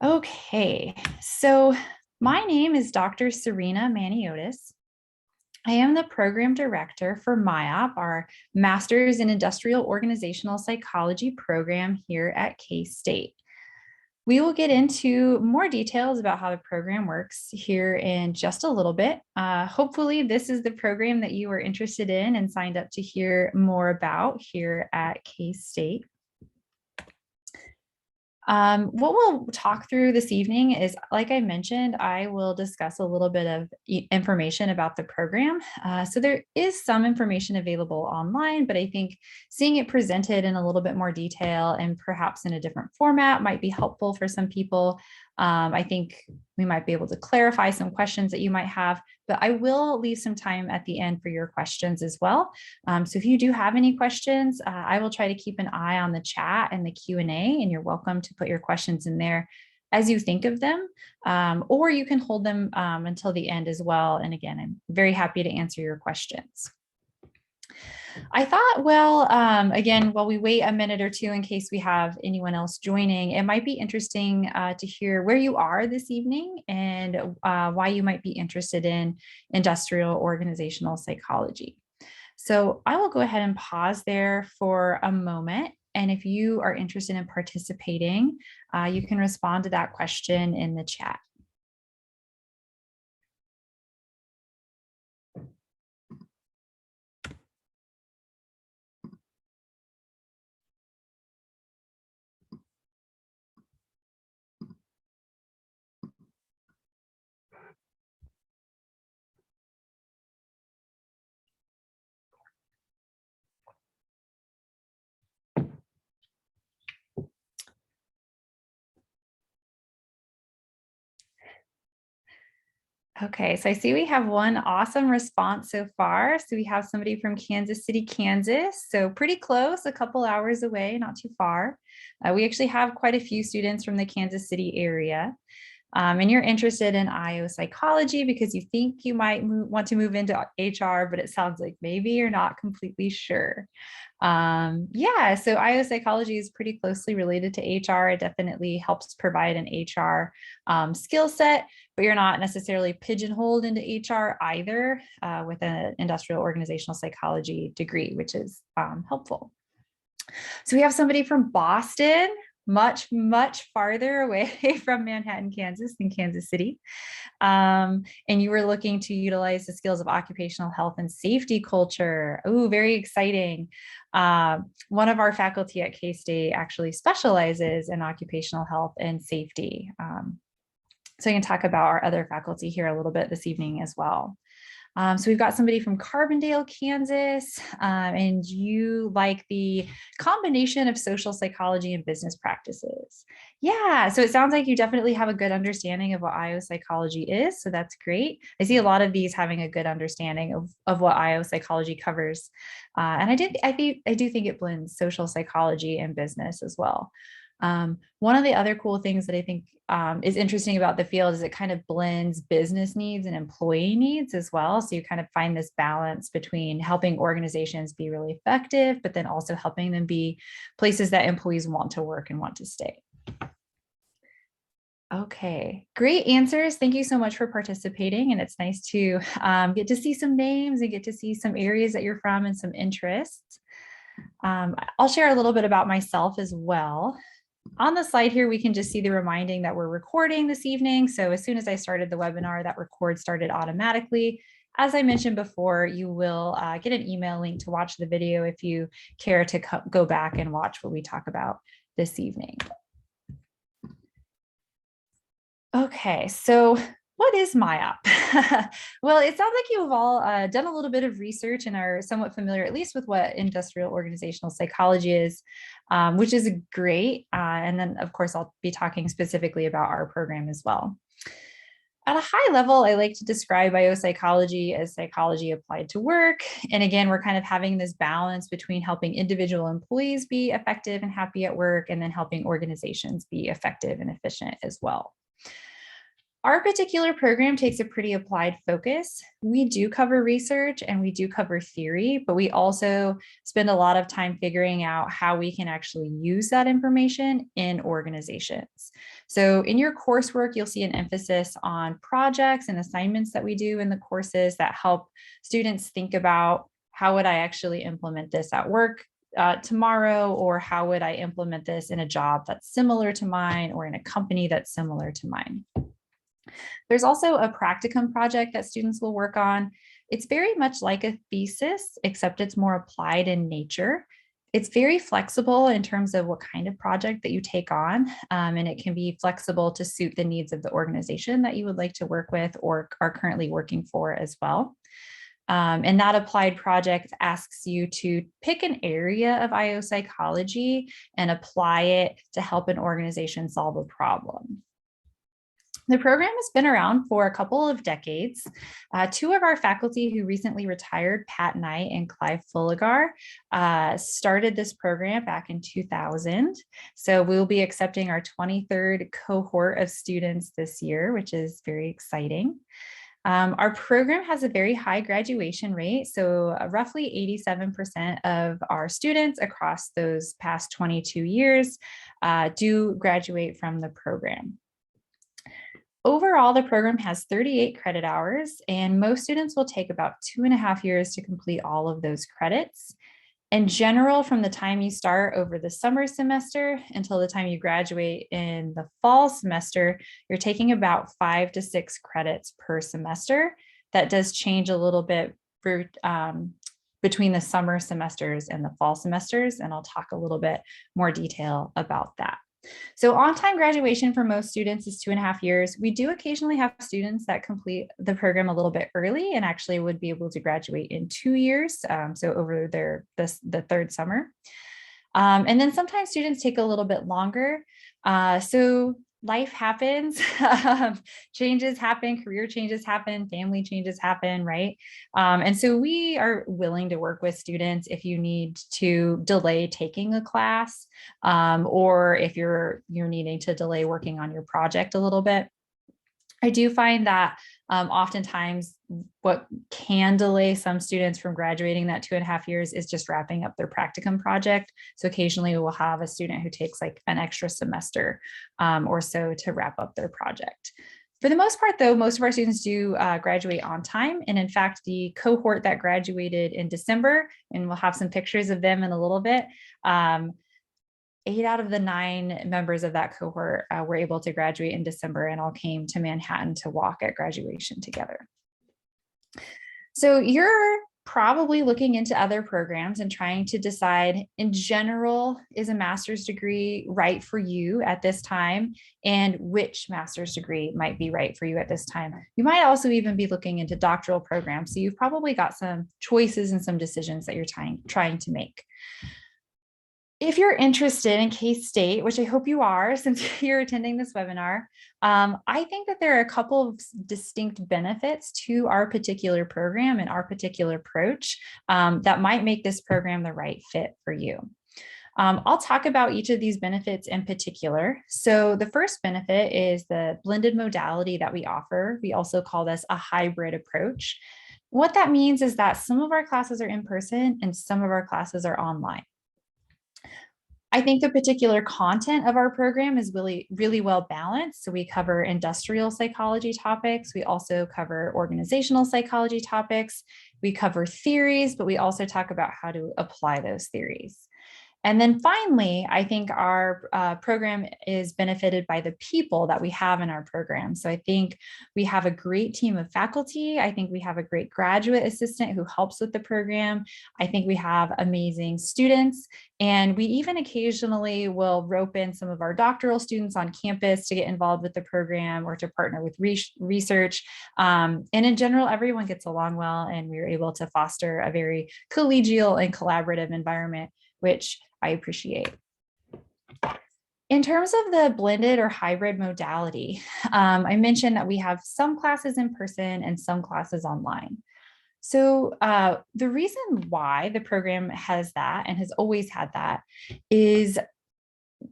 Okay, so my name is Dr. Serena Maniotis. I am the program director for MIOP, our Master's in Industrial Organizational Psychology program here at K-State. We will get into more details about how the program works here in just a little bit. Hopefully, this is the program that you are interested in and signed up to hear more about here at K-State. What we'll talk through this evening is, like I mentioned, I will discuss a little bit of information about the program. So there is some information available online, but I think seeing it presented in a little bit more detail and perhaps in a different format might be helpful for some people. I think we might be able to clarify some questions that you might have, but I will leave some time at the end for your questions as well. So if you do have any questions, I will try to keep an eye on the chat and the Q&A, and you're welcome to put your questions in there as you think of them, or you can hold them until the end as well. And again, I'm very happy to answer your questions. I thought, well, again, while we wait a minute or two in case we have anyone else joining, it might be interesting to hear where you are this evening and why you might be interested in industrial organizational psychology. So I will go ahead and pause there for a moment. And if you are interested in participating, you can respond to that question in the chat. Okay, so I see we have one awesome response so far. So we have somebody from Kansas City, Kansas. So pretty close, a couple hours away, not too far. We actually have quite a few students from the Kansas City area. And you're interested in IO psychology because you think you might want to move into HR, but it sounds like maybe you're not completely sure. Yeah, so IO psychology is pretty closely related to HR. It definitely helps provide an HR skill set, but you're not necessarily pigeonholed into HR either with an industrial organizational psychology degree, which is helpful. So we have somebody from Boston, much farther away from Manhattan, Kansas than Kansas City. And you were looking to utilize the skills of occupational health and safety culture. Oh, very exciting. One of our faculty at K-State actually specializes in occupational health and safety. So I can talk about our other faculty here a little bit this evening as well. So we've got somebody from Carbondale, Kansas, and you like the combination of social psychology and business practices. Yeah, so it sounds like you definitely have a good understanding of what IO psychology is, so that's great. I see a lot of these having a good understanding of what IO psychology covers, and I do think it blends social psychology and business as well. One of the other cool things that I think is interesting about the field is it kind of blends business needs and employee needs as well. So you kind of find this balance between helping organizations be really effective, but then also helping them be places that employees want to work and want to stay. Okay, great answers. Thank you so much for participating. And it's nice to get to see some names and get to see some areas that you're from and some interests. I'll share a little bit about myself as well. On the slide here, we can just see the reminding that we're recording this evening. So as soon as I started the webinar, that record started automatically. As I mentioned before, you will get an email link to watch the video if you care to go back and watch what we talk about this evening. Okay, so what is MIOP? Well, it sounds like you've all done a little bit of research and are somewhat familiar, at least with what industrial organizational psychology is, which is great. And then, of course, I'll be talking specifically about our program as well. At a high level, I like to describe biopsychology as psychology applied to work. And again, we're kind of having this balance between helping individual employees be effective and happy at work, and then helping organizations be effective and efficient as well. Our particular program takes a pretty applied focus. We do cover research and we do cover theory, but we also spend a lot of time figuring out how we can actually use that information in organizations. So in your coursework, you'll see an emphasis on projects and assignments that we do in the courses that help students think about how would I actually implement this at work tomorrow, or how would I implement this in a job that's similar to mine or in a company that's similar to mine. There's also a practicum project that students will work on. It's very much like a thesis, except it's more applied in nature. It's very flexible in terms of what kind of project that you take on, and it can be flexible to suit the needs of the organization that you would like to work with or are currently working for as well. And that applied project asks you to pick an area of IO psychology and apply it to help an organization solve a problem. The program has been around for a couple of decades. Two of our faculty who recently retired, Pat Knight and Clive Fulligar, started this program back in 2000. So we'll be accepting our 23rd cohort of students this year, which is very exciting. Our program has a very high graduation rate. So roughly 87% of our students across those past 22 years do graduate from the program. Overall, the program has 38 credit hours, and most students will take about 2.5 years to complete all of those credits. In general, from the time you start over the summer semester until the time you graduate in the fall semester, you're taking about 5 to 6 credits per semester. That does change a little bit for, between the summer semesters and the fall semesters, and I'll talk a little bit more detail about that. So on-time graduation for most students is 2.5 years. We do occasionally have students that complete the program a little bit early and actually would be able to graduate in 2 years, so over the third summer. And then sometimes students take a little bit longer. So life happens, changes happen, career changes happen, family changes happen, right? And so we are willing to work with students if you need to delay taking a class, or if you're needing to delay working on your project a little bit. I do find that oftentimes what can delay some students from graduating that 2.5 years is just wrapping up their practicum project. So occasionally we'll have a student who takes like an extra semester or so to wrap up their project. For the most part, though, most of our students do graduate on time. And in fact, the cohort that graduated in December, and we'll have some pictures of them in a little bit, 8 out of the 9 members of that cohort were able to graduate in December and all came to Manhattan to walk at graduation together. So you're probably looking into other programs and trying to decide, in general, is a master's degree right for you at this time, and which master's degree might be right for you at this time. You might also even be looking into doctoral programs. So you've probably got some choices and some decisions that you're trying to make. If you're interested in K-State, which I hope you are since you're attending this webinar, I think that there are a couple of distinct benefits to our particular program and our particular approach that might make this program the right fit for you. I'll talk about each of these benefits in particular. So the first benefit is the blended modality that we offer. We also call this a hybrid approach. What that means is that some of our classes are in person and some of our classes are online. I think the particular content of our program is really well balanced. So we cover industrial psychology topics. We also cover organizational psychology topics. We cover theories, but we also talk about how to apply those theories. And then finally, I think our program is benefited by the people that we have in our program. So I think we have a great team of faculty. I think we have a great graduate assistant who helps with the program. I think we have amazing students. And we even occasionally will rope in some of our doctoral students on campus to get involved with the program or to partner with research. And in general, everyone gets along well, and we are able to foster a very collegial and collaborative environment, which I appreciate. In terms of the blended or hybrid modality, I mentioned that we have some classes in person and some classes online. So the reason why the program has that and has always had that is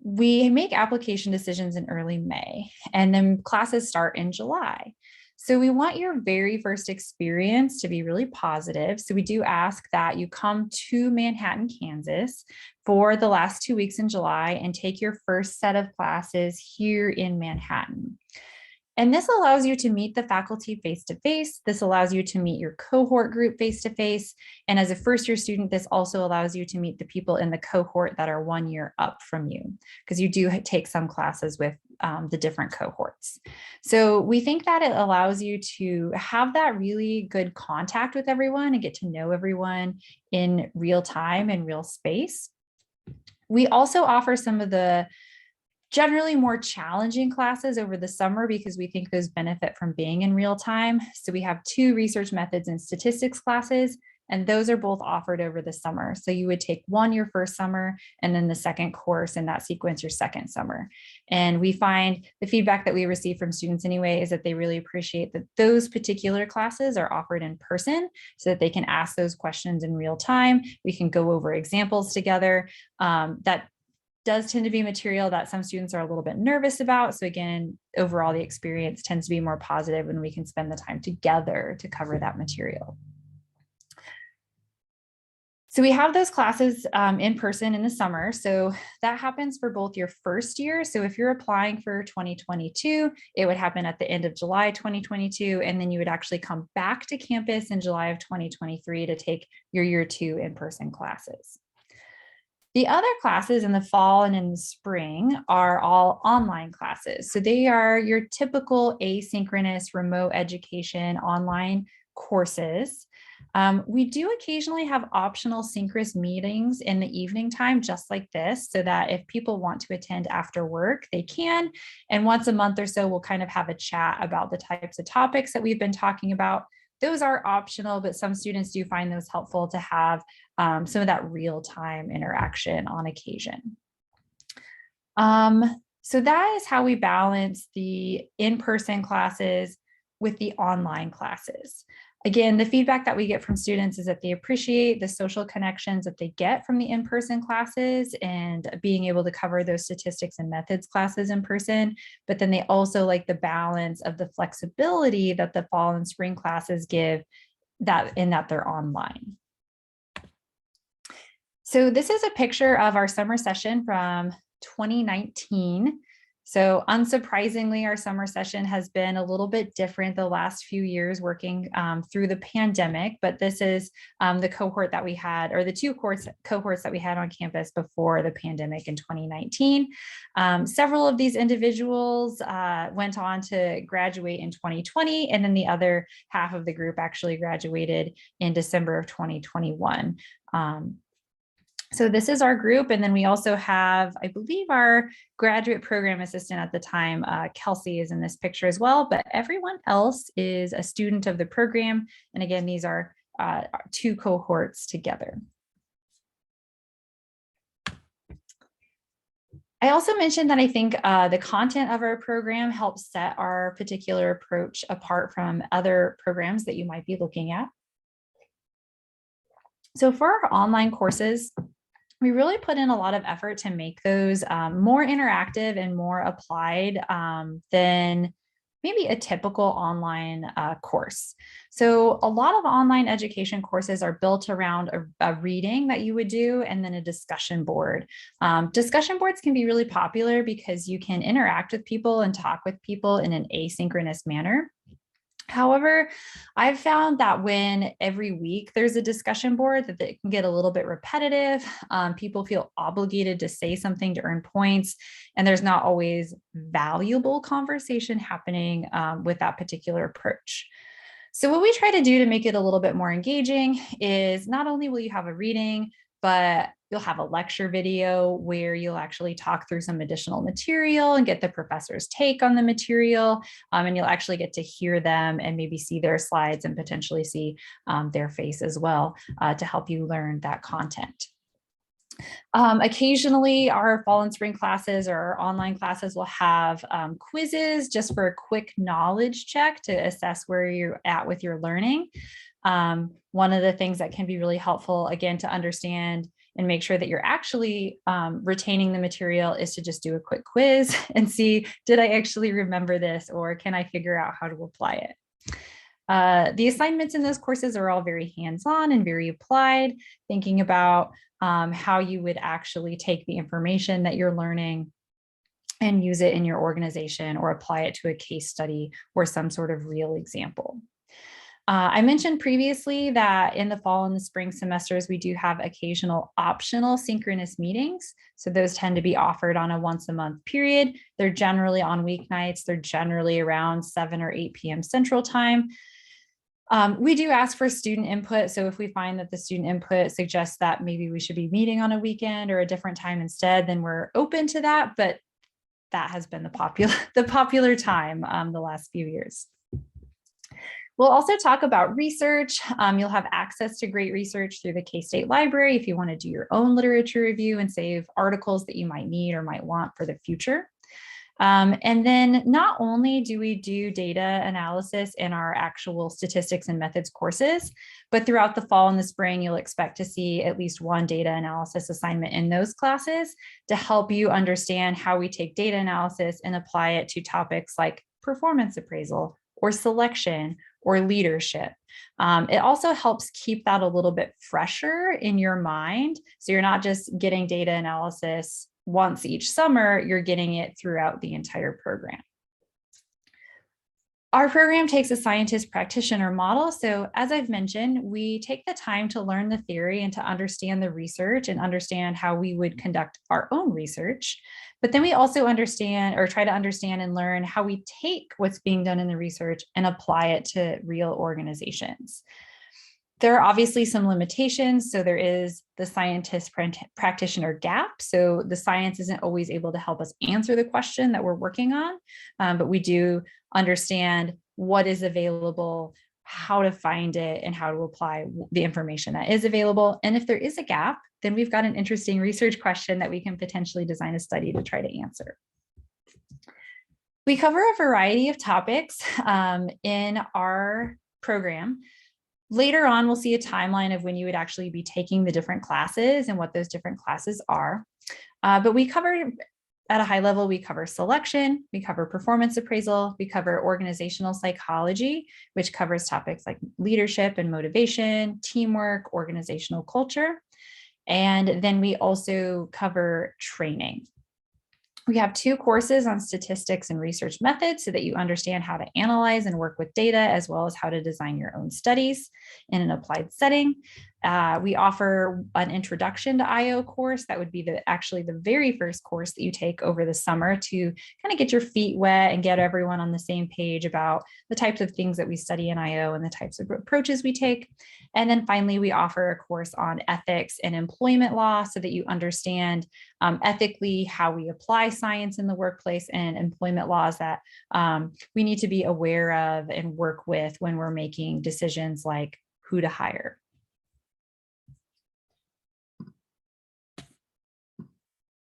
we make application decisions in early May, and then classes start in July. So we want your very first experience to be really positive. So we do ask that you come to Manhattan, Kansas for the last 2 weeks in July and take your first set of classes here in Manhattan. And this allows you to meet the faculty face-to-face. This allows you to meet your cohort group face-to-face. And as a first-year student, this also allows you to meet the people in the cohort that are 1 year up from you, because you do take some classes with the different cohorts. So we think that it allows you to have that really good contact with everyone and get to know everyone in real time and real space. We also offer some of the generally more challenging classes over the summer because we think those benefit from being in real time. So we have 2 research methods and statistics classes, and those are both offered over the summer. So you would take one your first summer, and then the second course in that sequence your second summer. And we find the feedback that we receive from students anyway is that they really appreciate that those particular classes are offered in person so that they can ask those questions in real time. We can go over examples together. That does tend to be material that some students are a little bit nervous about. So again, overall, the experience tends to be more positive when we can spend the time together to cover that material. So we have those classes in person in the summer. So that happens for both your first year. So if you're applying for 2022, it would happen at the end of July 2022, and then you would actually come back to campus in July of 2023 to take your year 2 in-person classes. The other classes in the fall and in the spring are all online classes. So they are your typical asynchronous remote education online courses. We do occasionally have optional synchronous meetings in the evening time, just like this, so that if people want to attend after work, they can. And once a month or so, we'll kind of have a chat about the types of topics that we've been talking about. Those are optional, but some students do find those helpful to have some of that real-time interaction on occasion. So that is how we balance the in-person classes with the online classes. Again, the feedback that we get from students is that they appreciate the social connections that they get from the in-person classes and being able to cover those statistics and methods classes in person, but then they also like the balance of the flexibility that the fall and spring classes give that they're online. So this is a picture of our summer session from 2019. So unsurprisingly, our summer session has been a little bit different the last few years working through the pandemic, but this is the cohort that we had, or the 2 cohorts that we had on campus before the pandemic in 2019. Several of these individuals went on to graduate in 2020, and then the other half of the group actually graduated in December of 2021. So this is our group. And then we also have, I believe, our graduate program assistant at the time, Kelsey, is in this picture as well, but everyone else is a student of the program. And again, these are 2 cohorts together. I also mentioned that I think the content of our program helps set our particular approach apart from other programs that you might be looking at. So for our online courses, we really put in a lot of effort to make those more interactive and more applied than maybe a typical online course. So a lot of online education courses are built around a reading that you would do and then a discussion board. Discussion boards can be really popular because you can interact with people and talk with people in an asynchronous manner. However, I've found that when every week there's a discussion board, that it can get a little bit repetitive. People feel obligated to say something to earn points, and there's not always valuable conversation happening with that particular approach. So what we try to do to make it a little bit more engaging is not only will you have a reading, but you'll have a lecture video where you'll actually talk through some additional material and get the professor's take on the material. And you'll actually get to hear them and maybe see their slides and potentially see their face as well to help you learn that content. Occasionally, our fall and spring classes or our online classes will have quizzes just for a quick knowledge check to assess where you're at with your learning. One of the things that can be really helpful, again, to understand and make sure that you're actually retaining the material is to just do a quick quiz and see, did I actually remember this, or can I figure out how to apply it? The assignments in those courses are all very hands-on and very applied, thinking about how you would actually take the information that you're learning and use it in your organization or apply it to a case study or some sort of real example. I mentioned previously that in the fall and the spring semesters, we do have occasional optional synchronous meetings. So those tend to be offered on a once a month period. They're generally on weeknights. They're generally around 7 or 8 p.m. Central Time. We do ask for student input. So if we find that the student input suggests that maybe we should be meeting on a weekend or a different time instead, then we're open to that. But that has been the popular time the last few years. We'll also talk about research. You'll have access to great research through the K-State Library if you want to do your own literature review and save articles that you might need or might want for the future. And then not only do we do data analysis in our actual statistics and methods courses, but throughout the fall and the spring, you'll expect to see at least one data analysis assignment in those classes to help you understand how we take data analysis and apply it to topics like performance appraisal or selection or leadership. It also helps keep that a little bit fresher in your mind. So you're not just getting data analysis once each summer, you're getting it throughout the entire program. Our program takes a scientist practitioner model. So as I've mentioned, we take the time to learn the theory and to understand the research and understand how we would conduct our own research. But then we also understand or try to understand and learn how we take what's being done in the research and apply it to real organizations. There are obviously some limitations. So there is the scientist practitioner gap. So the science isn't always able to help us answer the question that we're working on, but we do understand what is available, how to find it, and how to apply the information that is available. And if there is a gap, then we've got an interesting research question that we can potentially design a study to try to answer. We cover a variety of topics in our program. Later on, we'll see a timeline of when you would actually be taking the different classes and what those different classes are. But we cover, at a high level, we cover selection, we cover performance appraisal, we cover organizational psychology, which covers topics like leadership and motivation, teamwork, organizational culture. And then we also cover training. We have 2 courses on statistics and research methods so that you understand how to analyze and work with data, as well as how to design your own studies in an applied setting. We offer an introduction to IO course. That would be actually the very first course that you take over the summer to kind of get your feet wet and get everyone on the same page about the types of things that we study in IO and the types of approaches we take. And then finally, we offer a course on ethics and employment law so that you understand ethically how we apply science in the workplace and employment laws that we need to be aware of and work with when we're making decisions like who to hire.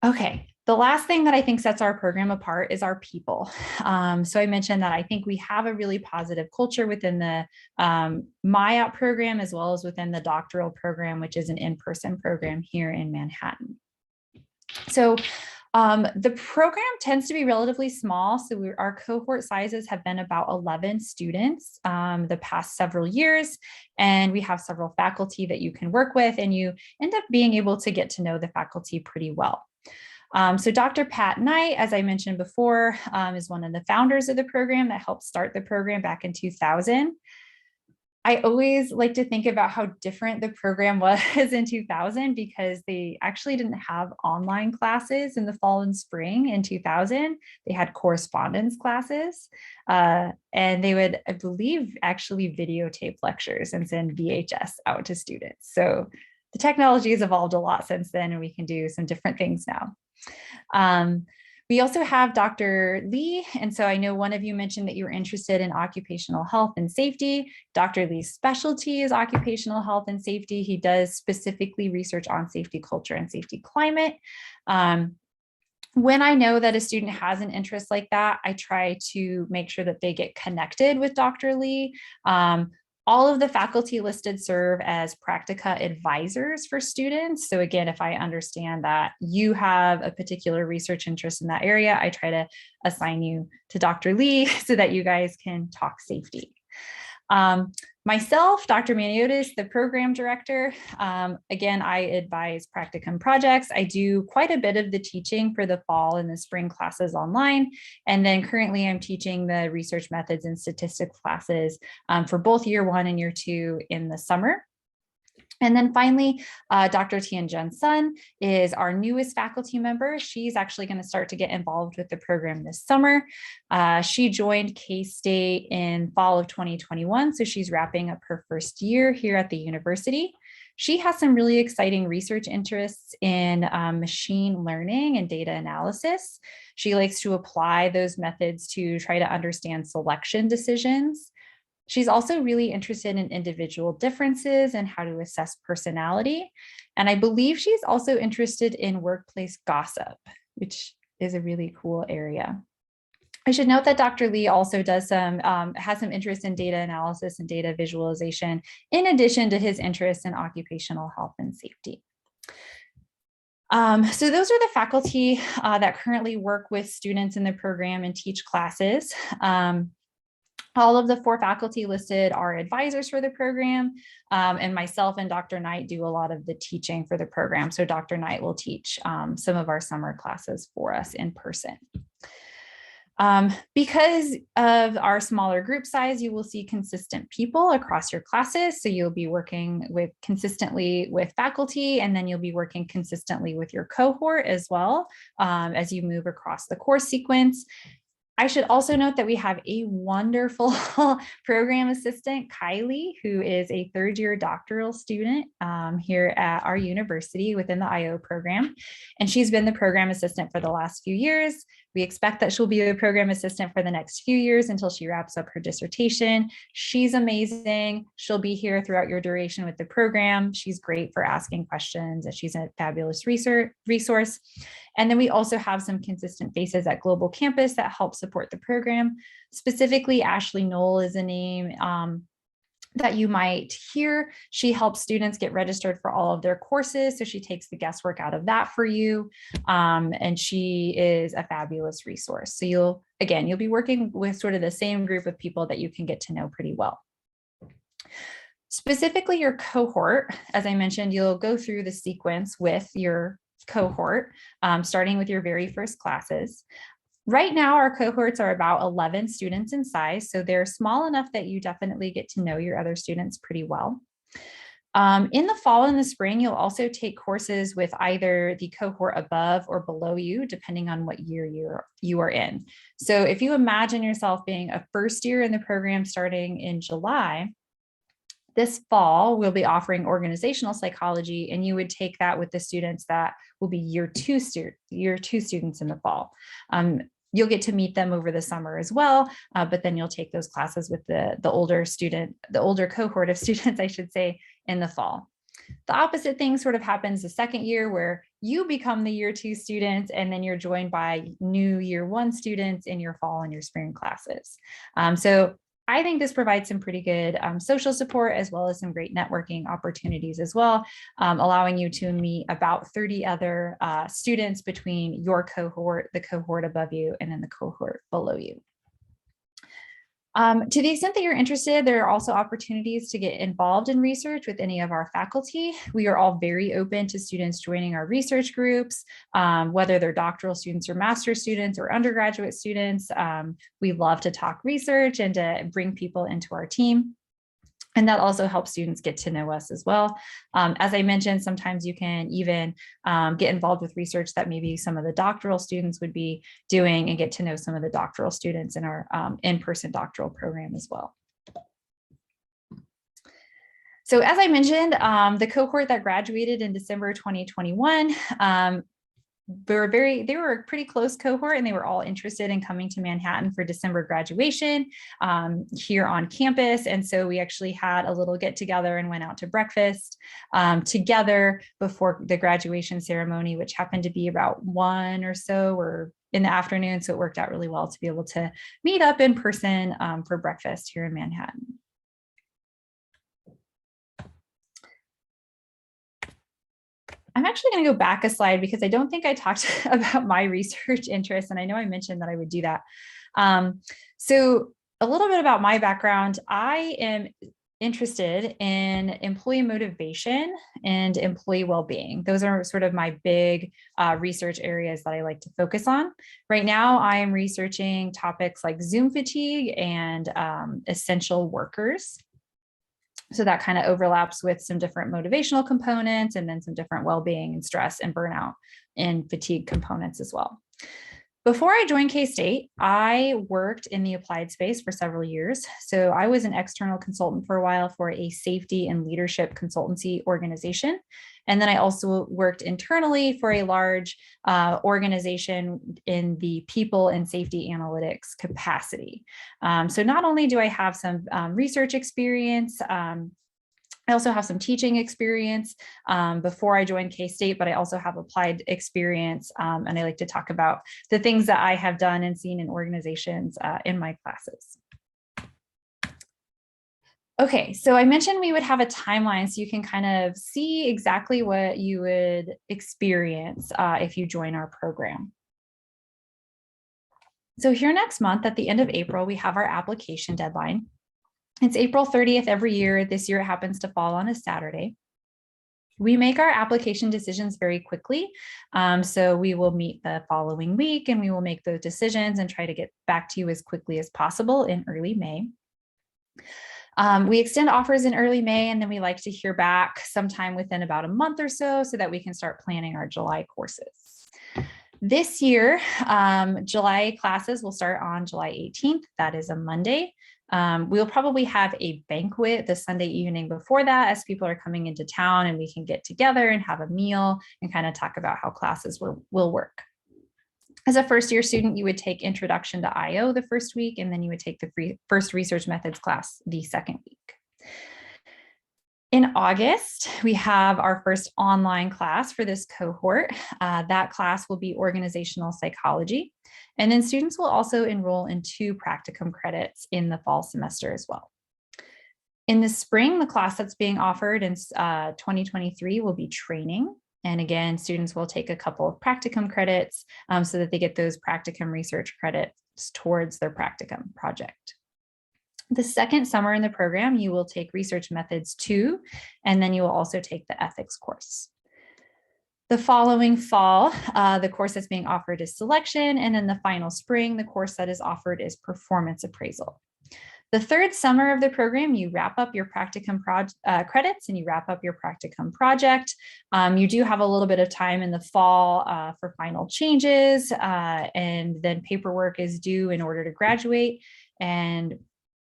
Okay, the last thing that I think sets our program apart is our people. So I mentioned that I think we have a really positive culture within the MIOP program, as well as within the doctoral program, which is an in-person program here in Manhattan. So the program tends to be relatively small. So our cohort sizes have been about 11 students the past several years, and we have several faculty that you can work with, and you end up being able to get to know the faculty pretty well. So Dr. Pat Knight, as I mentioned before, is one of the founders of the program that helped start the program back in 2000. I always like to think about how different the program was in 2000 because they actually didn't have online classes in the fall and spring in 2000. They had correspondence classes and they would, I believe, actually videotape lectures and send VHS out to students. So the technology has evolved a lot since then, and we can do some different things now. We also have Dr. Lee. And so I know one of you mentioned that you were interested in occupational health and safety. Dr. Lee's specialty is occupational health and safety. He does specifically research on safety culture and safety climate. When I know that a student has an interest like that, I try to make sure that they get connected with Dr. Lee. All of the faculty listed serve as practica advisors for students. So again, if I understand that you have a particular research interest in that area, I try to assign you to Dr. Lee so that you guys can talk safety. Myself, Dr. Maniotis, the program director. Again, I advise practicum projects. I do quite a bit of the teaching for the fall and the spring classes online. And then currently I'm teaching the research methods and statistics classes for both year 1 and year 2 in the summer. And then finally, Dr. Tianjun Sun is our newest faculty member. She's actually going to start to get involved with the program this summer. She joined K-State in fall of 2021, so she's wrapping up her first year here at the university. She has some really exciting research interests in machine learning and data analysis. She likes to apply those methods to try to understand selection decisions. She's also really interested in individual differences and how to assess personality. And I believe she's also interested in workplace gossip, which is a really cool area. I should note that Dr. Lee also does has some interest in data analysis and data visualization, in addition to his interest in occupational health and safety. So those are the faculty that currently work with students in the program and teach classes. All of the 4 faculty listed are advisors for the program, and myself and Dr. Knight do a lot of the teaching for the program. So Dr. Knight will teach some of our summer classes for us in person. Because of our smaller group size, you will see consistent people across your classes. So you'll be working consistently with faculty, and then you'll be working consistently with your cohort as well as you move across the course sequence. I should also note that we have a wonderful program assistant, Kylie, who is a 3rd-year doctoral student here at our university within the IO program. And she's been the program assistant for the last few years. We expect that she'll be the program assistant for the next few years until she wraps up her dissertation. She's amazing. She'll be here throughout your duration with the program. She's great for asking questions, and she's a fabulous resource. And then we also have some consistent faces at Global Campus that help support the program. Specifically, Ashley Knoll is a name that you might hear. She helps students get registered for all of their courses. So she takes the guesswork out of that for you. And she is a fabulous resource. So you'll be working with sort of the same group of people that you can get to know pretty well. Specifically your cohort, as I mentioned, you'll go through the sequence with your cohort, starting with your very first classes. Right now, our cohorts are about 11 students in size, so they're small enough that you definitely get to know your other students pretty well. In the fall and the spring, you'll also take courses with either the cohort above or below you, depending on what year you are in. So if you imagine yourself being a first year in the program starting in July, this fall, we'll be offering organizational psychology, and you would take that with the students that will be year two students in the fall. You'll get to meet them over the summer as well, but then you'll take those classes with the older cohort of students, I should say, in the fall. The opposite thing sort of happens the second year, where you become the year 2 students, and then you're joined by new year 1 students in your fall and your spring classes. So I think this provides some pretty good social support, as well as some great networking opportunities as well, allowing you to meet about 30 other students between your cohort, the cohort above you, and then the cohort below you. To the extent that you're interested, there are also opportunities to get involved in research with any of our faculty. We are all very open to students joining our research groups, whether they're doctoral students or master's students or undergraduate students. We love to talk research and to bring people into our team. And that also helps students get to know us as well. As I mentioned, sometimes you can even get involved with research that maybe some of the doctoral students would be doing, and get to know some of the doctoral students in our in-person doctoral program as well. So as I mentioned, the cohort that graduated in December 2021, they were a pretty close cohort, and they were all interested in coming to Manhattan for December graduation here on campus. And so we actually had a little get together and went out to breakfast together before the graduation ceremony, which happened to be about 1 or so, or in the afternoon. So it worked out really well to be able to meet up in person for breakfast here in Manhattan. I'm actually going to go back a slide because I don't think I talked about my research interests, and I know I mentioned that I would do that. So a little bit about my background. I am interested in employee motivation and employee well-being. Those are sort of my big research areas that I like to focus on. Right now, I am researching topics like Zoom fatigue and essential workers. So that kind of overlaps with some different motivational components and then some different well-being and stress and burnout and fatigue components as well. Before I joined K-State, I worked in the applied space for several years. So I was an external consultant for a while for a safety and leadership consultancy organization. And then I also worked internally for a large organization in the people and safety analytics capacity. So not only do I have some research experience, I also have some teaching experience before I joined K-State, but I also have applied experience, and I like to talk about the things that I have done and seen in organizations in my classes. Okay, so I mentioned we would have a timeline so you can kind of see exactly what you would experience if you join our program. So here next month, at the end of April, we have our application deadline. It's April 30th every year. This year it happens to fall on a Saturday. We make our application decisions very quickly. So we will meet the following week and we will make those decisions and try to get back to you as quickly as possible in early May. We extend offers in early May, and then we like to hear back sometime within about a month or so that we can start planning our July courses. This year, July classes will start on July 18th. That is a Monday. We'll probably have a banquet the Sunday evening before that as people are coming into town and we can get together and have a meal and kind of talk about how classes will work. As a first year student, you would take Introduction to IO the first week, and then you would take the first research methods class the second week. In August, we have our first online class for this cohort. That class will be organizational psychology. And then students will also enroll in 2 practicum credits in the fall semester as well. In the spring, the class that's being offered in 2023 will be training. And again, students will take a couple of practicum credits so that they get those practicum research credits towards their practicum project. The second summer in the program, you will take Research Methods 2, and then you will also take the Ethics course. The following fall, the course that's being offered is Selection, and in the final spring, the course that is offered is Performance Appraisal. The third summer of the program, you wrap up your practicum credits and you wrap up your practicum project. You do have a little bit of time in the fall for final changes, and then paperwork is due in order to graduate. And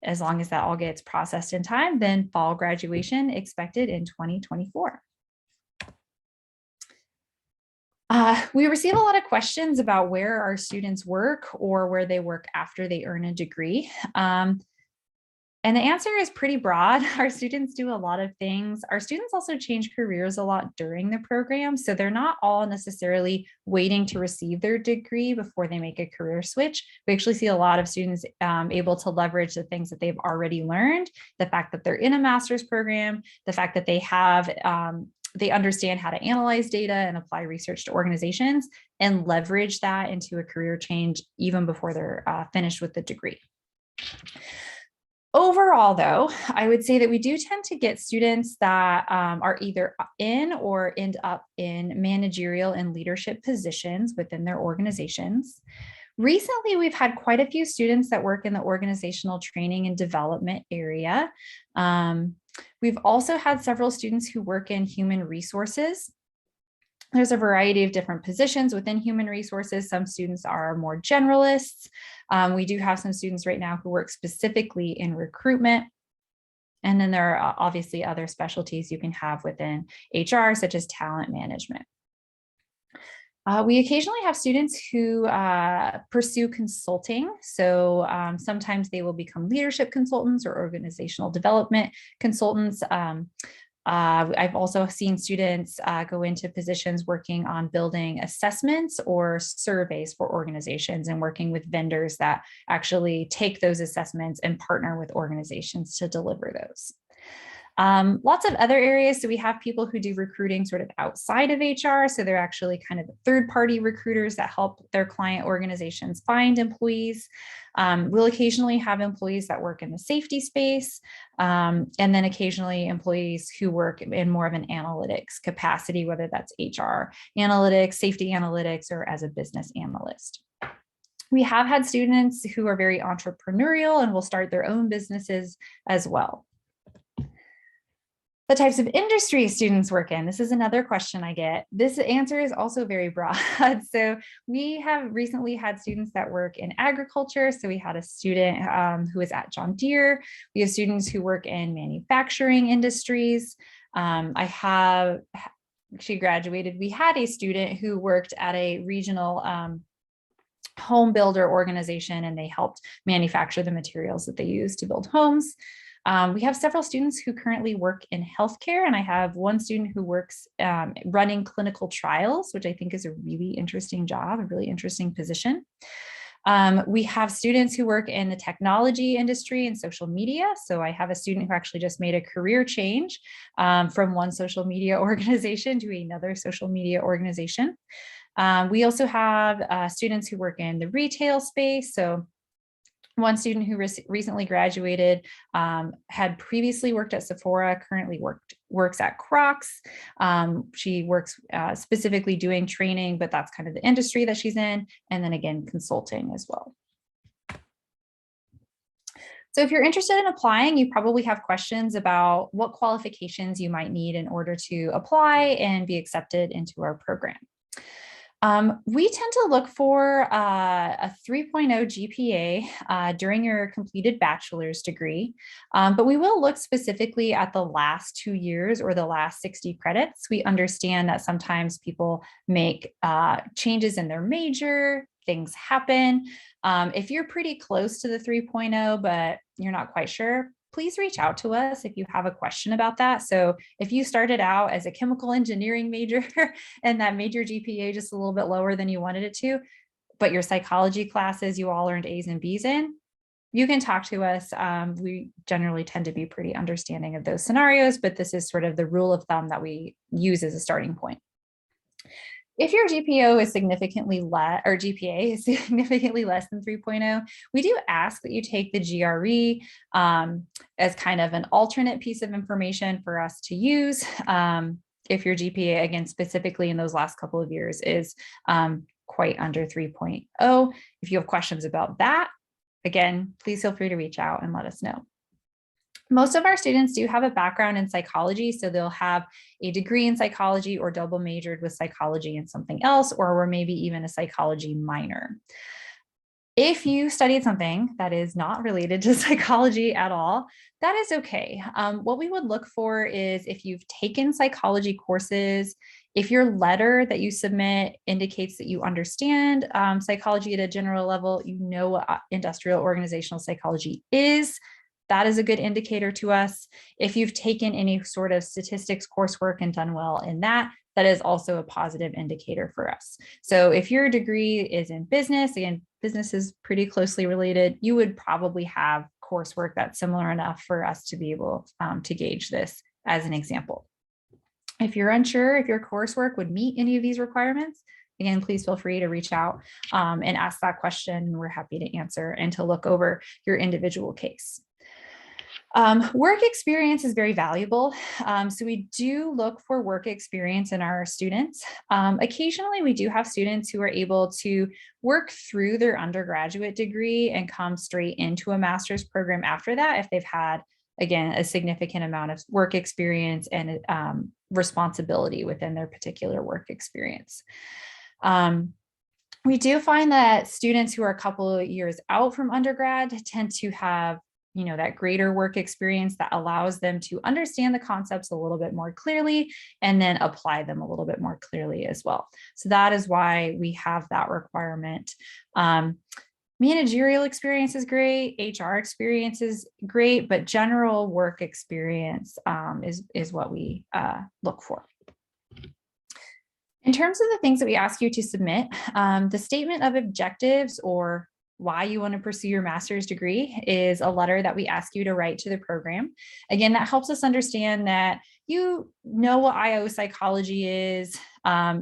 as long as that all gets processed in time, then fall graduation expected in 2024. We receive a lot of questions about where our students work or where they work after they earn a degree. And the answer is pretty broad. Our students do a lot of things. Our students also change careers a lot during the program. So they're not all necessarily waiting to receive their degree before they make a career switch. We actually see a lot of students able to leverage the things that they've already learned, the fact that they're in a master's program, the fact that they have they understand how to analyze data and apply research to organizations and leverage that into a career change even before they're finished with the degree. Overall, though, I would say that we do tend to get students that are either in or end up in managerial and leadership positions within their organizations. Recently, we've had quite a few students that work in the organizational training and development area. We've also had several students who work in human resources. There's a variety of different positions within human resources. Some students are more generalists. We do have some students right now who work specifically in recruitment. And then there are obviously other specialties you can have within HR, such as talent management. We occasionally have students who pursue consulting. So sometimes they will become leadership consultants or organizational development consultants. I've also seen students go into positions working on building assessments or surveys for organizations and working with vendors that actually take those assessments and partner with organizations to deliver those. Lots of other areas. So we have people who do recruiting sort of outside of HR. So they're actually kind of third-party recruiters that help their client organizations find employees. We'll occasionally have employees that work in the safety space, and then occasionally employees who work in more of an analytics capacity, whether that's HR analytics, safety analytics, or as a business analyst. We have had students who are very entrepreneurial and will start their own businesses as well. The types of industry students work in. This is another question I get. This answer is also very broad. So we have recently had students that work in agriculture. So we had a student who is at John Deere. We have students who work in manufacturing industries. She graduated. We had a student who worked at a regional home builder organization, and they helped manufacture the materials that they use to build homes. We have several students who currently work in healthcare, and I have one student who works running clinical trials, which I think is a really interesting job, a really interesting position. We have students who work in the technology industry and social media. So I have a student who actually just made a career change from one social media organization to another social media organization. We also have students who work in the retail space. So one student who recently graduated had previously worked at Sephora, currently works at Crocs. She works specifically doing training, but that's kind of the industry that she's in. And then again, consulting as well. So if you're interested in applying, you probably have questions about what qualifications you might need in order to apply and be accepted into our program. We tend to look for a 3.0 GPA during your completed bachelor's degree, but we will look specifically at the last 2 years or the last 60 credits. We understand that sometimes people make changes in their major, things happen. If you're pretty close to the 3.0, but you're not quite sure, please reach out to us if you have a question about that. So if you started out as a chemical engineering major and that major GPA just a little bit lower than you wanted it to, but your psychology classes, you all earned A's and B's in, you can talk to us. We generally tend to be pretty understanding of those scenarios, but this is sort of the rule of thumb that we use as a starting point. If your GPA is significantly less, or GPA is significantly less than 3.0, we do ask that you take the GRE as kind of an alternate piece of information for us to use. If your GPA, again, specifically in those last couple of years, is quite under 3.0. If you have questions about that, again, please feel free to reach out and let us know. Most of our students do have a background in psychology, so they'll have a degree in psychology or double majored with psychology and something else, or were maybe even a psychology minor. If you studied something that is not related to psychology at all, that is okay. What we would look for is if you've taken psychology courses, if your letter that you submit indicates that you understand psychology at a general level, you know what industrial organizational psychology is, that is a good indicator to us. If you've taken any sort of statistics coursework and done well in that, that is also a positive indicator for us. So if your degree is in business, again, business is pretty closely related, you would probably have coursework that's similar enough for us to be able to gauge this as an example. If you're unsure if your coursework would meet any of these requirements, again, please feel free to reach out and ask that question. We're happy to answer and to look over your individual case. Work experience is very valuable. So we do look for work experience in our students. Occasionally, we do have students who are able to work through their undergraduate degree and come straight into a master's program after that if they've had, again, a significant amount of work experience and responsibility within their particular work experience. We do find that students who are a couple of years out from undergrad tend to have that greater work experience that allows them to understand the concepts a little bit more clearly and then apply them a little bit more clearly as well. So that is why we have that requirement. Managerial experience is great, HR experience is great, but general work experience is what we look for. In terms of the things that we ask you to submit, the statement of objectives or why you want to pursue your master's degree is a letter that we ask you to write to the program. Again, that helps us understand that you know what IO psychology is.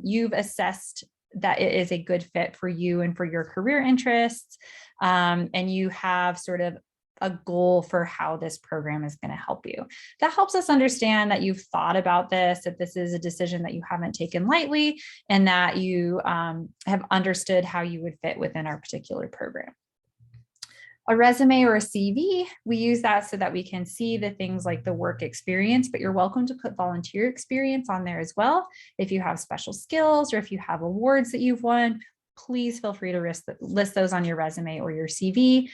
You've assessed that it is a good fit for you and for your career interests. And you have sort of a goal for how this program is going to help you. That helps us understand that you've thought about this, that this is a decision that you haven't taken lightly, and that you have understood how you would fit within our particular program. A resume or a CV, we use that so that we can see the things like the work experience, but you're welcome to put volunteer experience on there as well. If you have special skills or if you have awards that you've won, please feel free to list those on your resume or your CV.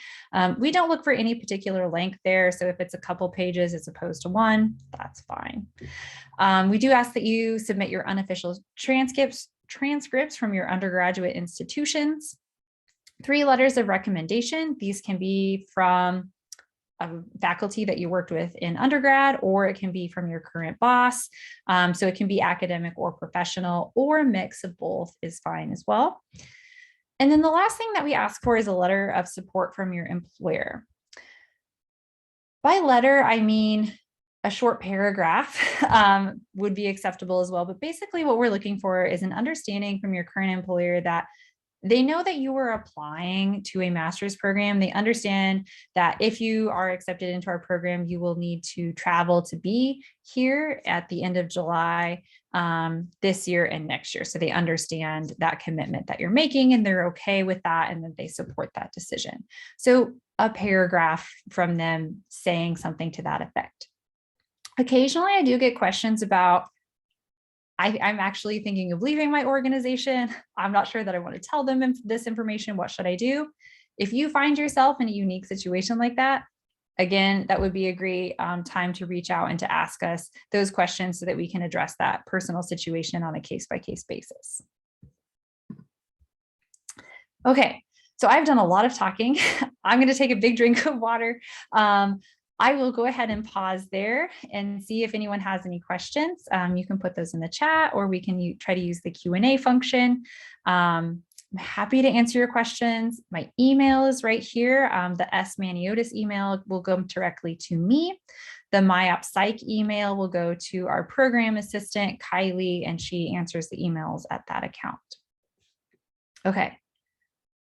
We don't look for any particular length there. So if it's a couple pages as opposed to one, that's fine. We do ask that you submit your unofficial transcripts from your undergraduate institutions. 3 letters of recommendation. These can be from a faculty that you worked with in undergrad, or it can be from your current boss. So it can be academic or professional, or a mix of both is fine as well. And then the last thing that we ask for is a letter of support from your employer. By letter, I mean a short paragraph would be acceptable as well. But basically what we're looking for is an understanding from your current employer that they know that you are applying to a master's program. They understand that if you are accepted into our program, you will need to travel to be here at the end of July this year and next year. So they understand that commitment that you're making, and they're okay with that, and that they support that decision. So a paragraph from them saying something to that effect. Occasionally, I do get questions about, I'm actually thinking of leaving my organization. I'm not sure that I want to tell them this information. What should I do? If you find yourself in a unique situation like that, again, that would be a great time to reach out and to ask us those questions so that we can address that personal situation on a case-by-case basis. Okay, so I've done a lot of talking. I'm going to take a big drink of water. I will go ahead and pause there and see if anyone has any questions. You can put those in the chat, or we can try to use the Q&A function. I'm happy to answer your questions. My email is right here. The S. Maniotis email will go directly to me. The MIOP Psych email will go to our program assistant, Kylie, and she answers the emails at that account. Okay,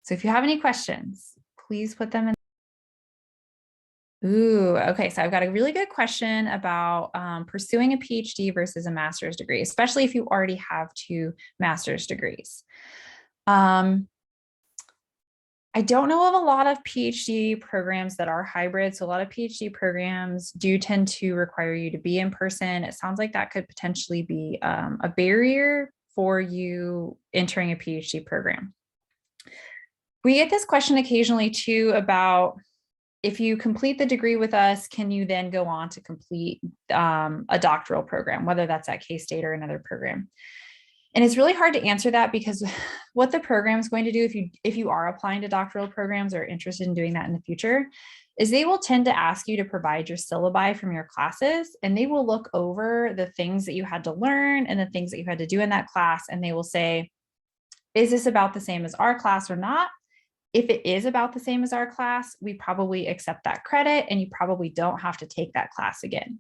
so if you have any questions, please put them in. Ooh, okay. So I've got a really good question about pursuing a PhD versus a master's degree, especially if you already have 2 master's degrees. I don't know of a lot of PhD programs that are hybrid. So a lot of PhD programs do tend to require you to be in person. It sounds like that could potentially be a barrier for you entering a PhD program. We get this question occasionally too about, if you complete the degree with us, can you then go on to complete a doctoral program, whether that's at K-State or another program? And it's really hard to answer that, because what the program is going to do, if you are applying to doctoral programs or interested in doing that in the future, is they will tend to ask you to provide your syllabi from your classes, and they will look over the things that you had to learn and the things that you had to do in that class, and they will say, is this about the same as our class or not? If it is about the same as our class, we probably accept that credit, and you probably don't have to take that class again.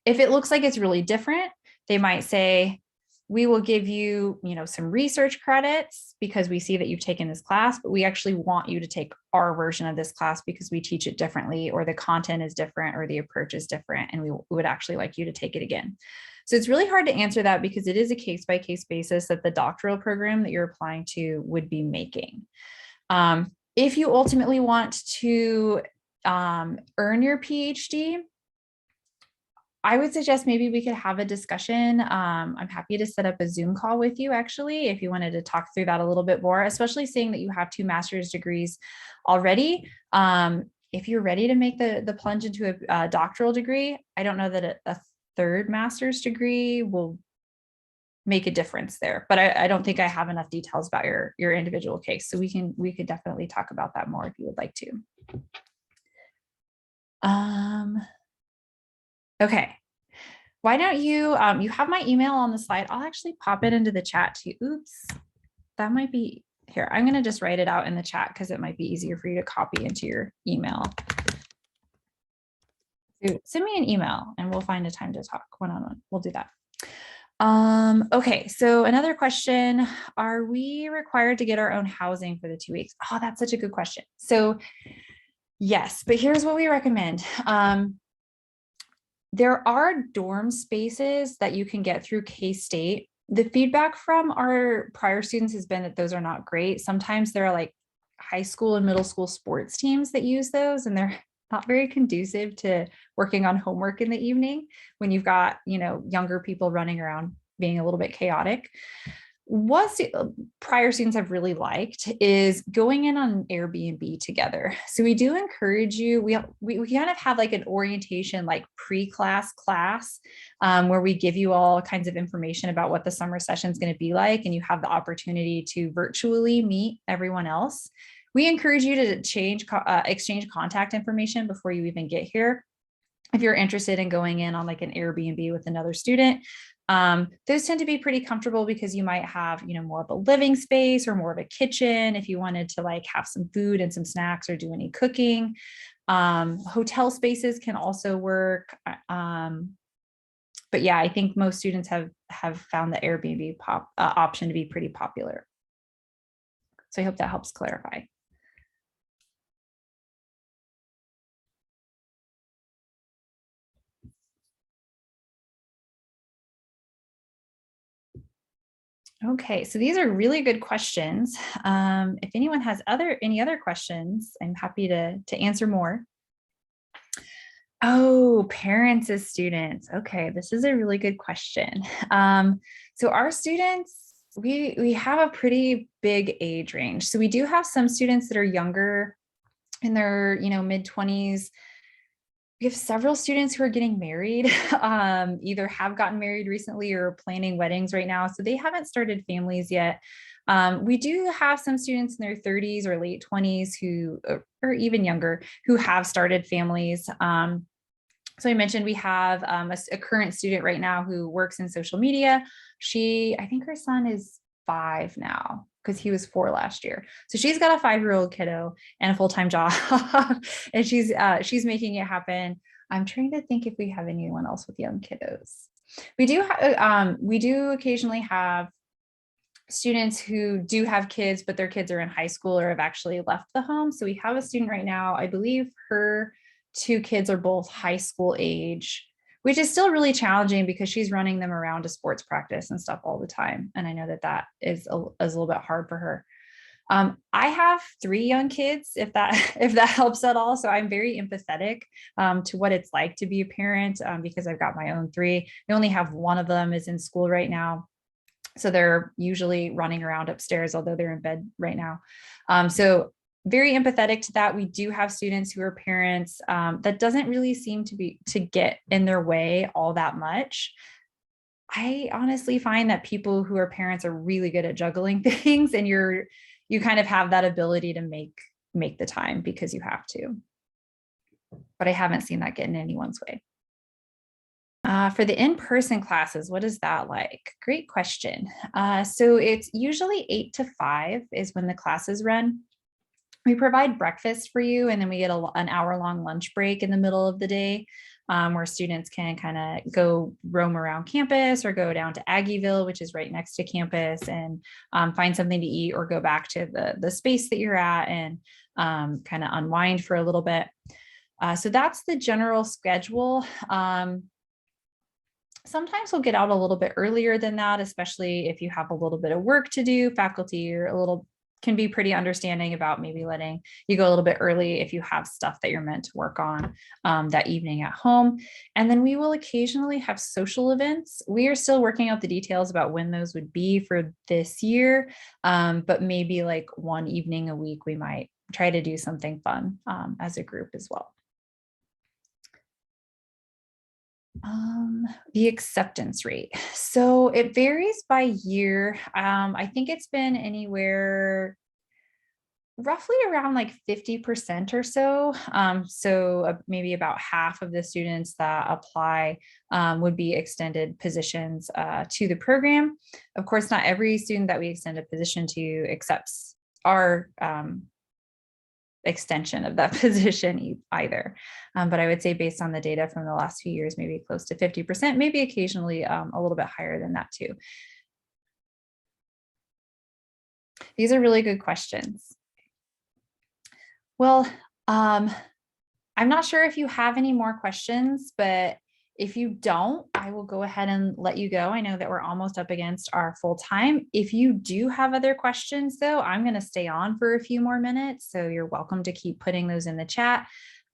If it looks like it's really different, they might say, we will give you, some research credits because we see that you've taken this class, but we actually want you to take our version of this class because we teach it differently, or the content is different, or the approach is different, and we would actually like you to take it again. So it's really hard to answer that, because it is a case-by-case basis that the doctoral program that you're applying to would be making. If you ultimately want to earn your PhD, I would suggest maybe we could have a discussion. I'm happy to set up a Zoom call with you, actually, if you wanted to talk through that a little bit more, especially seeing that you have 2 master's degrees already. If you're ready to make the plunge into a doctoral degree, I don't know that a 3rd master's degree will make a difference there, but I don't think I have enough details about your individual case. So we could definitely talk about that more if you would like to. Okay. Why don't you have my email on the slide. I'll actually pop it into the chat too. Oops, that might be here, I'm going to just write it out in the chat because it might be easier for you to copy into your email. So send me an email and we'll find a time to talk one-on-one. We'll do that. Okay, so another question, are we required to get our own housing for the 2 weeks? Oh, that's such a good question. So yes, but here's what we recommend. There are dorm spaces that you can get through K-State. The feedback from our prior students has been that those are not great. Sometimes there are like high school and middle school sports teams that use those, and they're not very conducive to working on homework in the evening when you've got, younger people running around being a little bit chaotic. What prior students have really liked is going in on Airbnb together. So we do encourage you, we kind of have like an orientation, like pre-class class, where we give you all kinds of information about what the summer session is going to be like, and you have the opportunity to virtually meet everyone else. We encourage you to exchange contact information before you even get here. If you're interested in going in on like an Airbnb with another student, those tend to be pretty comfortable because you might have, more of a living space or more of a kitchen if you wanted to like have some food and some snacks or do any cooking. Hotel spaces can also work. But yeah, I think most students have found the Airbnb option to be pretty popular. So I hope that helps clarify. Okay, so these are really good questions. If anyone has any other questions, I'm happy to answer more. Oh, parents as students. Okay, this is a really good question. So our students, we have a pretty big age range. So we do have some students that are younger in their, mid-20s. We have several students who are getting married, either have gotten married recently or planning weddings right now. So they haven't started families yet. We do have some students in their 30s or late 20s who, or even younger, who have started families. So I mentioned we have a current student right now who works in social media. I think her son is 5 now because he was 4 last year. So she's got a 5-year-old kiddo and a full-time job and she's making it happen. I'm trying to think if we have anyone else with young kiddos. We do occasionally have students who do have kids, but their kids are in high school or have actually left the home. So we have a student right now, I believe her 2 kids are both high school age, which is still really challenging because she's running them around to sports practice and stuff all the time. And I know that is a little bit hard for her. I have 3 young kids, if that helps at all. So I'm very empathetic to what it's like to be a parent because I've got my own 3. I only have one of them is in school right now. So they're usually running around upstairs, although they're in bed right now. So very empathetic to that. We do have students who are parents that doesn't really seem to get in their way all that much. I honestly find that people who are parents are really good at juggling things, and you kind of have that ability to make the time because you have to. But I haven't seen that get in anyone's way. For the in-person classes, what is that like? Great question. So it's usually 8 to 5 is when the classes run. We provide breakfast for you, and then we get an hour-long lunch break in the middle of the day where students can kind of go roam around campus or go down to Aggieville, which is right next to campus, and find something to eat or go back to the space that you're at and kind of unwind for a little bit. So that's the general schedule. Sometimes we'll get out a little bit earlier than that, especially if you have a little bit of work to do. Faculty can be pretty understanding about maybe letting you go a little bit early if you have stuff that you're meant to work on that evening at home. And then we will occasionally have social events. We are still working out the details about when those would be for this year, but maybe like one evening a week, we might try to do something fun as a group as well. The acceptance rate. So it varies by year. I think it's been anywhere roughly around like 50% or so. So maybe about half of the students that apply would be extended positions to the program. Of course, not every student that we extend a position to accepts our extension of that position either. But I would say based on the data from the last few years, maybe close to 50%, maybe occasionally a little bit higher than that too. These are really good questions. Well, I'm not sure if you have any more questions, but if you don't, I will go ahead and let you go. I know that we're almost up against our full time. If you do have other questions though, I'm going to stay on for a few more minutes. So you're welcome to keep putting those in the chat.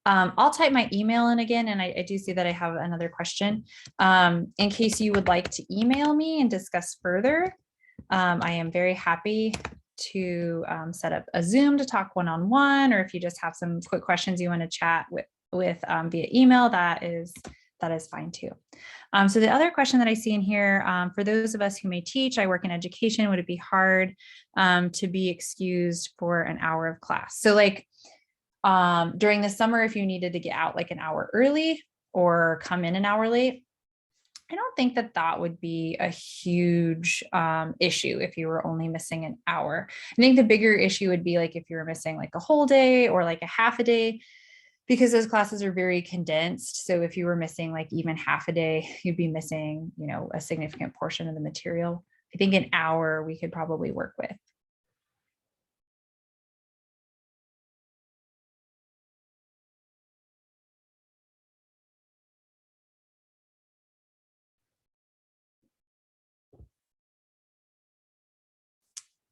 I'll type my email in again, and I do see that I have another question. In case you would like to email me and discuss further, I am very happy to set up a Zoom to talk one-on-one, or if you just have some quick questions you want to chat with via email, that is fine too. So the other question that I see in here, for those of us who may teach, I work in education, would it be hard to be excused for an hour of class? So like during the summer, if you needed to get out like an hour early or come in an hour late, I don't think that that would be a huge issue if you were only missing an hour. I think the bigger issue would be like if you were missing like a whole day or like a half a day, because those classes are very condensed. So if you were missing like even half a day, you'd be missing, you know, a significant portion of the material. I think an hour we could probably work with.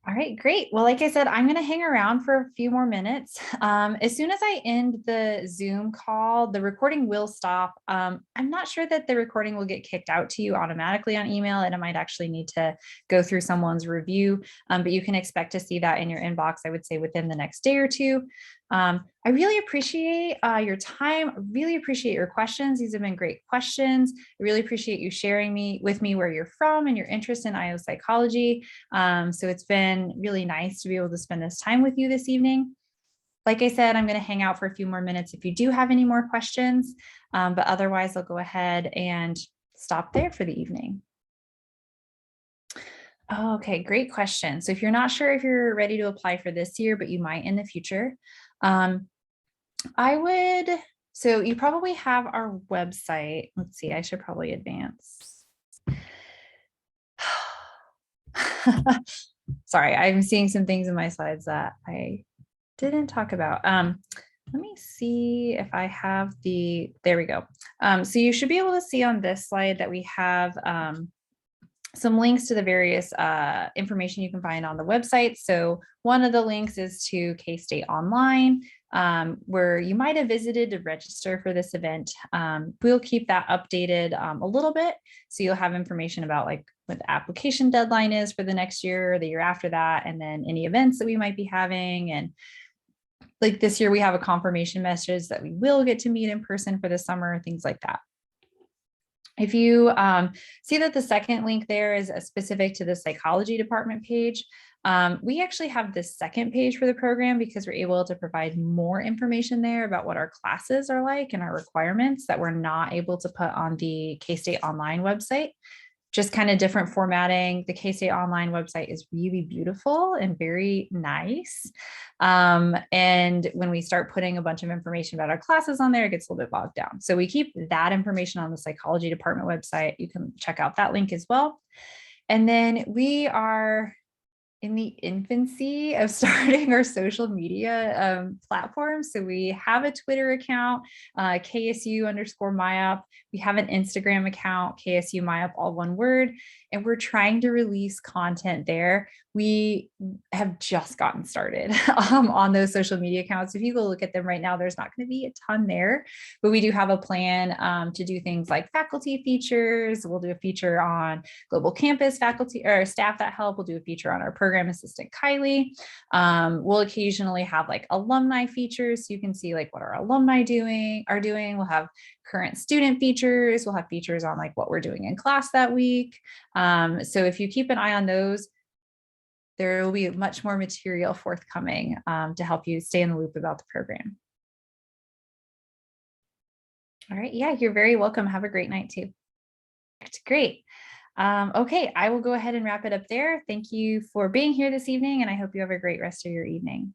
All right, great. Well, like I said, I'm going to hang around for a few more minutes. As soon as I end the Zoom call, the recording will stop. I'm not sure that the recording will get kicked out to you automatically on email, and it might actually need to go through someone's review, but you can expect to see that in your inbox, I would say within the next day or two. I really appreciate your time. I really appreciate your questions. These have been great questions. I really appreciate you sharing with me where you're from and your interest in IO psychology. So it's been really nice to be able to spend this time with you this evening. Like I said, I'm going to hang out for a few more minutes if you do have any more questions, but otherwise I'll go ahead and stop there for the evening. Okay, great question. So if you're not sure if you're ready to apply for this year, but you might in the future, so you probably have our website. Let's see, I should probably advance. Sorry, I'm seeing some things in my slides that I didn't talk about. Let me see if I have there we go. So you should be able to see on this slide that we have some links to the various information you can find on the website. So one of the links is to K-State Online, where you might have visited to register for this event. We'll keep that updated a little bit. So you'll have information about like what the application deadline is for the next year or the year after that, and then any events that we might be having. And like this year, we have a confirmation message that we will get to meet in person for the summer, things like that. If you see that the second link there is specific to the psychology department page, we actually have this second page for the program because we're able to provide more information there about what our classes are like and our requirements that we're not able to put on the K-State Online website. Just kind of different formatting. The K-State Online website is really beautiful and very nice. And when we start putting a bunch of information about our classes on there, it gets a little bit bogged down. So we keep that information on the psychology department website. You can check out that link as well. And then we are in the infancy of starting our social media platforms. So we have a Twitter account, KSU_MIOP. We have an Instagram account, KSU MIOP, all one word, and we're trying to release content there. We have just gotten started on those social media accounts. If you go look at them right now, there's not going to be a ton there, but we do have a plan to do things like faculty features. We'll do a feature on Global Campus faculty or staff that help. We'll do a feature on our program assistant, Kylie. We'll occasionally have like alumni features. So you can see like what our alumni are doing. We'll have current student features. We'll have features on like what we're doing in class that week. So if you keep an eye on those, there will be much more material forthcoming to help you stay in the loop about the program. All right. Yeah, you're very welcome. Have a great night too. Great. Okay, I will go ahead and wrap it up there. Thank you for being here this evening, and I hope you have a great rest of your evening.